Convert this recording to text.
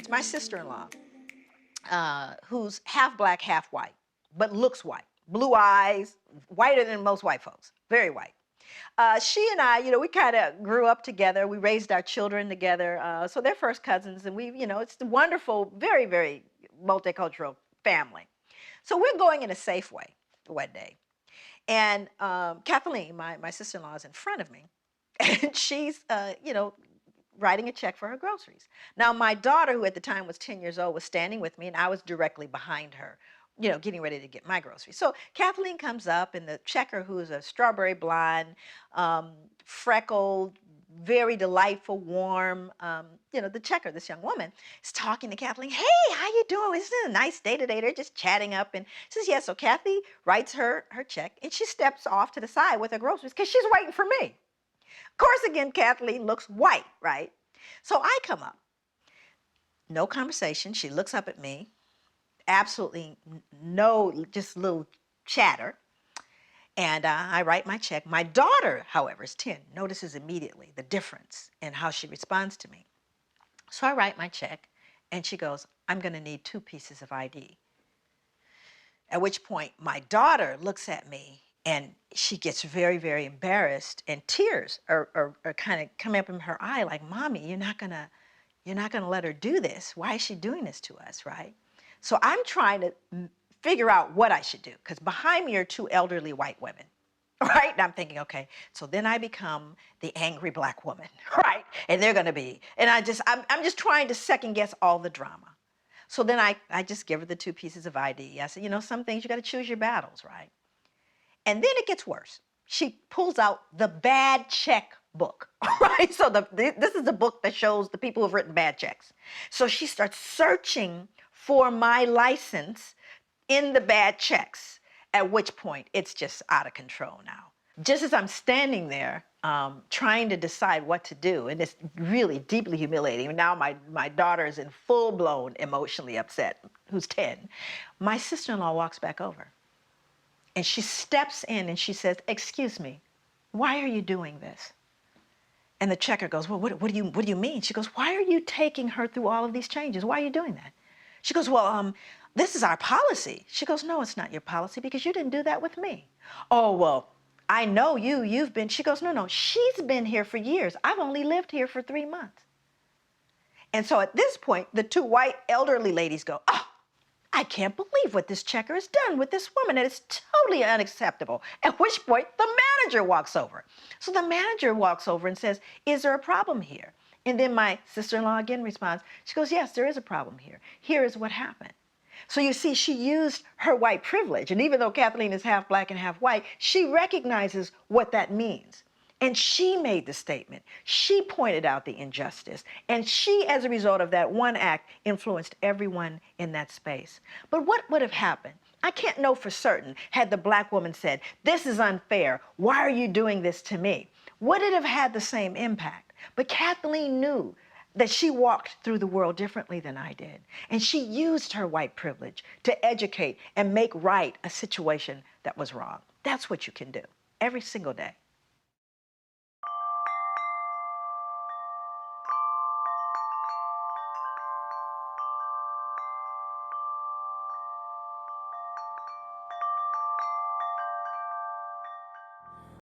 my sister-in-law, who's half black, half white, but looks white. Blue eyes, whiter than most white folks, very white. She and I, we kind of grew up together. We raised our children together. So they're first cousins, and it's a wonderful, very, very multicultural family. So we're going in a Safeway one day. And Kathleen, my sister-in-law, is in front of me. And she's, writing a check for her groceries. Now, my daughter, who at the time was 10 years old, was standing with me, and I was directly behind her, getting ready to get my groceries. So Kathleen comes up, and the checker, who's a strawberry blonde, freckled, very delightful, warm, the checker, this young woman, is talking to Kathleen. Hey, how you doing? Isn't it a nice day today? They're just chatting up. And she says, yeah. So Kathy writes her check, and she steps off to the side with her groceries because she's waiting for me. Of course, again, Kathleen looks white, right? So I come up. No conversation. She looks up at me. Absolutely no, just a little chatter. And I write my check. My daughter, however, is 10, notices immediately the difference in how she responds to me. So I write my check, and she goes, I'm going to need 2 pieces of ID. At which point, my daughter looks at me, and she gets very, very embarrassed, and tears are kind of coming up in her eye, like, Mommy, you're not gonna let her do this. Why is she doing this to us, right? So I'm trying to figure out what I should do, because behind me are 2 elderly white women, right? And I'm thinking, okay, so then I become the angry black woman, right? And they're gonna be, and I'm just trying to second guess all the drama. So then I just give her the 2 pieces of ID. I said, some things you gotta choose your battles, right? And then it gets worse. She pulls out the bad check book, right? So this is the book that shows the people who've written bad checks. So she starts searching for my license in the bad checks, at which point it's just out of control now. Just as I'm standing there trying to decide what to do, and it's really deeply humiliating. Now my daughter is in full-blown emotionally upset, who's 10. My sister-in-law walks back over. And she steps in and she says, excuse me, why are you doing this? And the checker goes, well, what do you mean? She goes, why are you taking her through all of these changes? Why are you doing that? She goes, well, this is our policy. She goes, no, it's not your policy because you didn't do that with me. Oh, well, I know you've been, she goes, no, she's been here for years. I've only lived here for 3 months. And so at this point, the 2 white elderly ladies go, oh, I can't believe what this checker has done with this woman. It is totally unacceptable. At which point, the manager walks over. So the manager walks over and says, is there a problem here? And then my sister-in-law again responds. She goes, yes, there is a problem here. Here is what happened. So you see, she used her white privilege. And even though Kathleen is half black and half white, she recognizes what that means. And she made the statement. She pointed out the injustice. And she, as a result of that one act, influenced everyone in that space. But what would have happened? I can't know for certain had the black woman said, this is unfair. Why are you doing this to me? Would it have had the same impact? But Kathleen knew that she walked through the world differently than I did. And she used her white privilege to educate and make right a situation that was wrong. That's what you can do every single day.